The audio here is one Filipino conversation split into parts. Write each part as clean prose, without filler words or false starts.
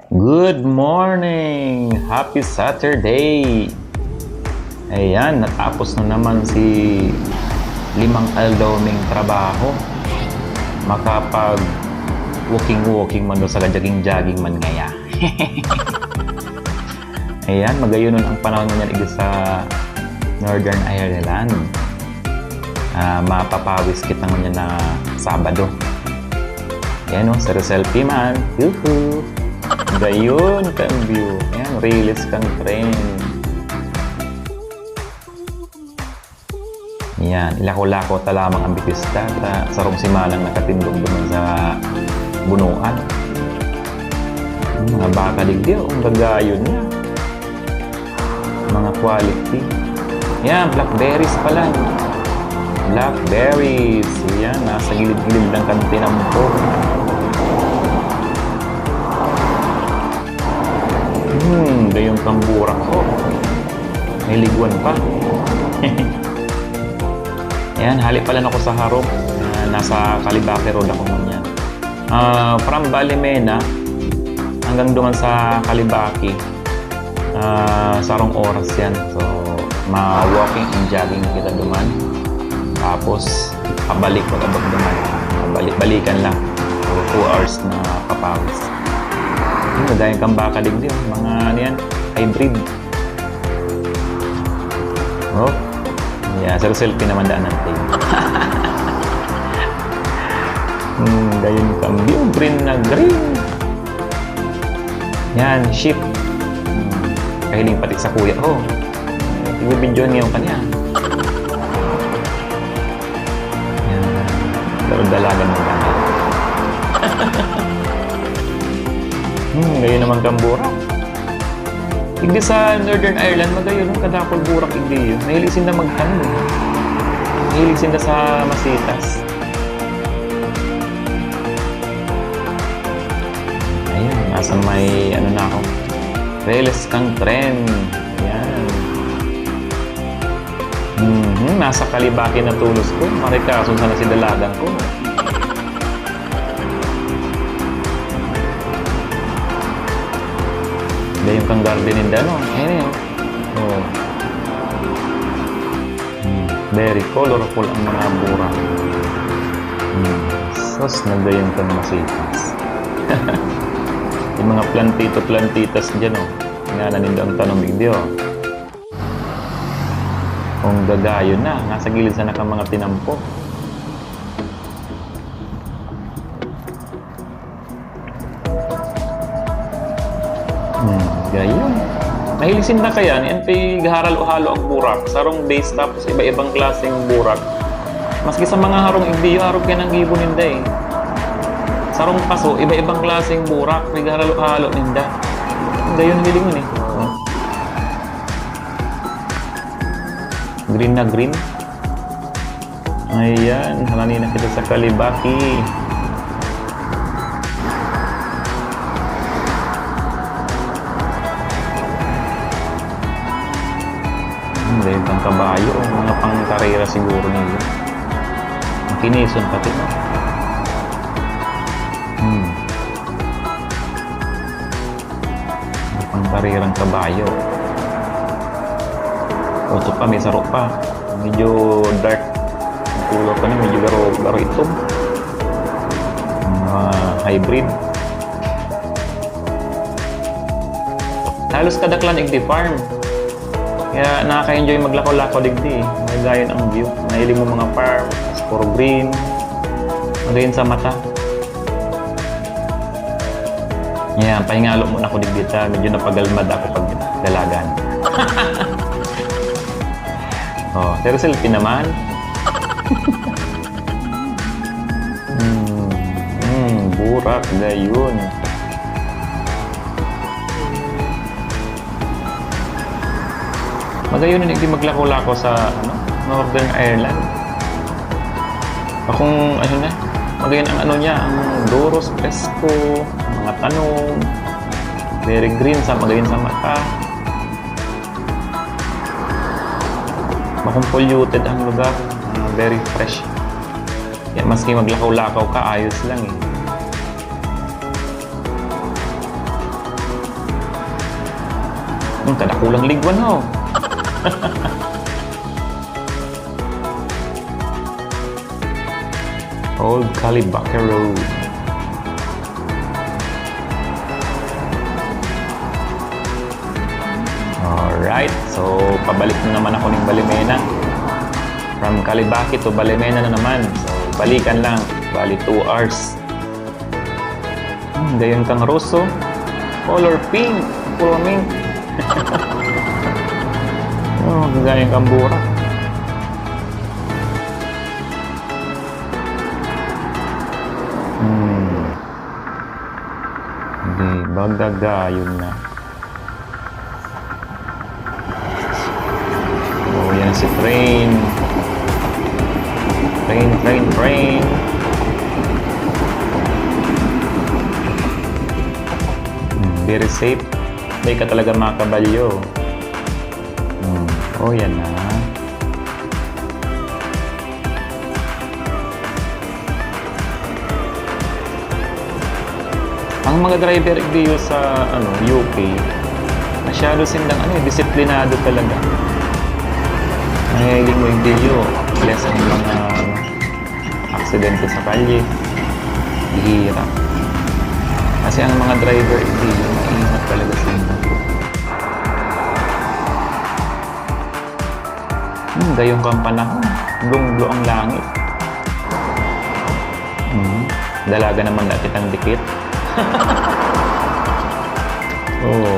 Good morning! Happy Saturday! Ayan, natapos na naman si 5 aldawming trabaho. Makapag walking man doon sa jogging man ngaya. Ayan, magayon nun ang panahon niyan igit sa Northern Ireland. Mapapawis kita ngayon na Sabado. Ayan o, sa selfie man. Yuhu! Gayon kang view. Ayan, release kang trend. Ayan, ilako-lako ta lamang ang bitista sa sarong simalang nakatindog doon sa bunuan. Mga baka digdi, ang gagayon na. Mga quality. Ayan, blackberries pala. Blackberries. Ayan, nasa gilid-gilid ng kantinampo. Gayong kamburang ko. May liguan pa. Ayan, hali pala ako sa harap. Nasa Calibake Road ako ngayon. From Balimena hanggang duman sa Calibake. Sarong oras yan. So, ma-walking and jogging kita duman. Tapos, pabalik ko abag duman. Balikan lang. 2 hours na papawis. Magayang kang baka digdi, mga ano yan, hybrid. Oh, yeah, sa selfie naman daan natin. Gayon kang view, green na green. Yan, sheep. Kahiling pati sa kuya. Oh, i-video niyo kanya. Yan, dalagan mo lang. Ngayon naman kang burak. Igdi sa Northern Ireland, magayon ng kadapol burak igdi yun. Mahilisin na magtanong. Mahilisin na sa masitas. Ayun, nasa may ano na ako. Reles kang trend. Yan. Nasa Calibake na tulos ko. Marikason sana si dalagang ko. Yung kang garden in dano. Ayan yun. Oh. Very colorful ang mga burak. Sos, nagdayon kang masitas. Yung mga plantito-plantitas dyan, oh. Nga naninda ang tanong video. Kung gagayon na, nasa gilid sana kang mga tinampo. Gayon. Mahilisin na kaya yan, pigharal o halo ang burak. Sarong base tapos iba-ibang klaseng burak. Maski sa mga harong igdiyo, harong ka ng gibo ninda eh. Sarong paso, iba-ibang klaseng burak. Pigharal o halo ninda. Gayon hilingon eh. Green na green. Ayan, halani na kita sa Calibake. Dahil kang kabayo, mga pang-karera siguro nila. Makinison pati no? Mga pang-karerang kabayo. Oto pa, may sarok pa. Medyo dark. Ang kulor pa na, medyo garo itom. Mga hybrid. Halos kadaklan igdi farm. Kaya nakaka-enjoy maglakaw-lakaw digdi. Magayon ang view. Mahiling mo mga farm, puro green. Magayon sa mata. Yan, pahingalo muna ako digdi ta. Medyo napagalmad ako pag dalagan. Oh, pero selfie naman. Burak, gayon. Magayon na hindi maglako-lako sa Northern Ireland. Akong ano na, magayon ang ano niya, ang Doros, Fresco, mga tanong, very green sa magayon sa mata. Bakong polluted ang lugar, very fresh. Kaya maski maglakaw-lakaw ka, ayos lang eh. Kadakulang ligwan ho. Old Calibake Road. Alright, so pabalik na naman ako ng Balimena. From Calibake to Balimena na naman. So balikan lang, bali 2 hours. Gayon kang roso, color pink, puro mink. Oh, gayon kang burak. Hindi ba gagayon na? Oh, yan si train. Train. Very safe. Hindi ka talaga makabalyo. Oh, yan na. Ang mga driver dito sa UK, masyado silang disiplinado talaga. Nangyayling mo yung video, less ang mga aksidente sa kalye. Bihira. Kasi ang mga driver dito, maingat talaga sila. Gayong kang panahon, blong-blo ang langit. Dalaga naman na kitang dikit. Oh.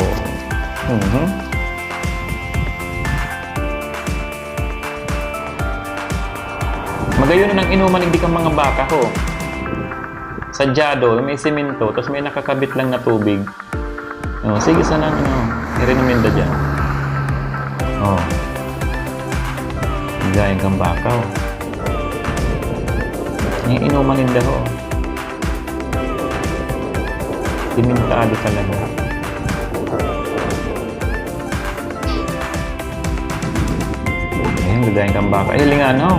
Magayon na ng inuman hindi kang mga baka ko. Sadyado, may simento, tapos may nakakabit lang na tubig. Oh, sige sana i-recommenda dyan. Oh. Gayang kang baka ho. Yung inuman hindi ho. Simintado talaga. Ayan, gagayang kang baka. Ay, lingan ho.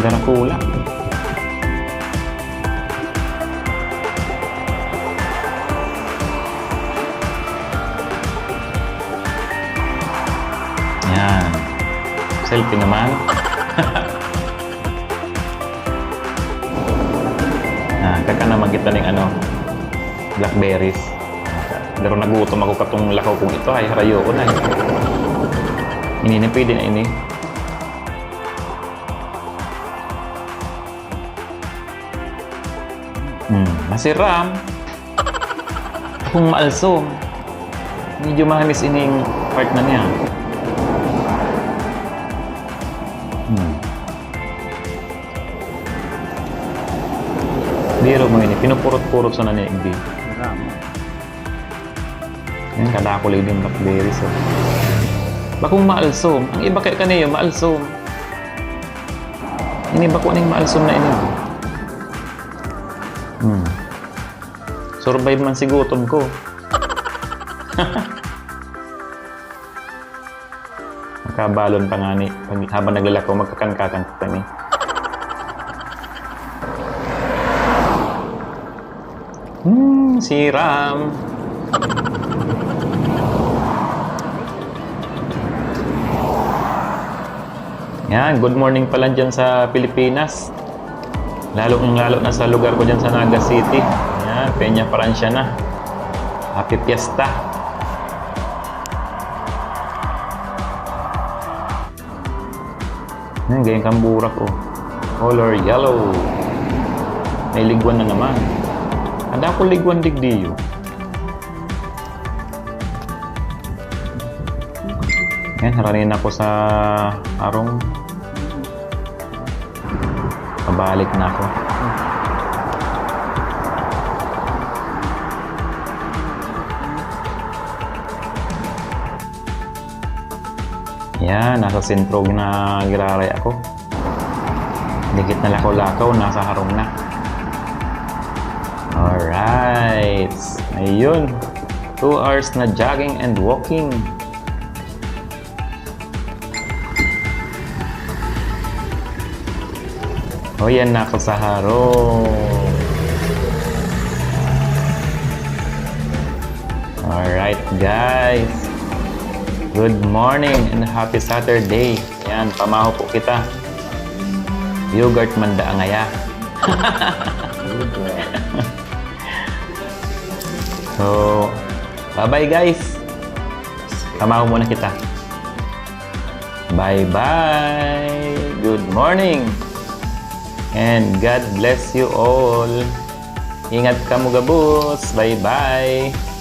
Darakula. Yan. Selfie naman. Kaka naman kita ng blackberries. Pero nagutom ako katong lakaw kong ito. Ay, harayo ko na. Ini na pwede na ini. Masiram. Akong maalsom. Medyo mahamis ining part na niya. Biro mo ini, pinupurot-purot sa nanaigdi. Yan, kadakulig din blackberries. Bakong maalsom. Ang iba kaya kaniyo, maalsom. Ini ba ko aning maalsom na ini? Survive man si gutom ko. Makabalon pa nga ni. Habang naglalakaw, magkakankakan pa ni. Siram. Yan, good morning pala dyan sa Pilipinas. Lalo na sa lugar ko dyan sa Naga City. Yan, Peña Francia na. Happy Fiesta. Yan, ganyan kang burak oh. Color yellow. May ligwan na naman. Ada ko ligwan digdiyo. Yan, haranin ako sa arong. Pabalik na ako. Yan, nasa sentro na giraray ako. Dikit na lakaw-lakaw, nasa harong na. Alright. Ayun. 2 hours na jogging and walking. O yan na ako sa harong. Alright guys. Good morning and happy Saturday. Ayan, pamaho po kita. Yogurt manda angaya. So, bye-bye guys. Pamaho muna kita. Bye-bye. Good morning. And God bless you all. Ingat ka mo gabus. Bye-bye.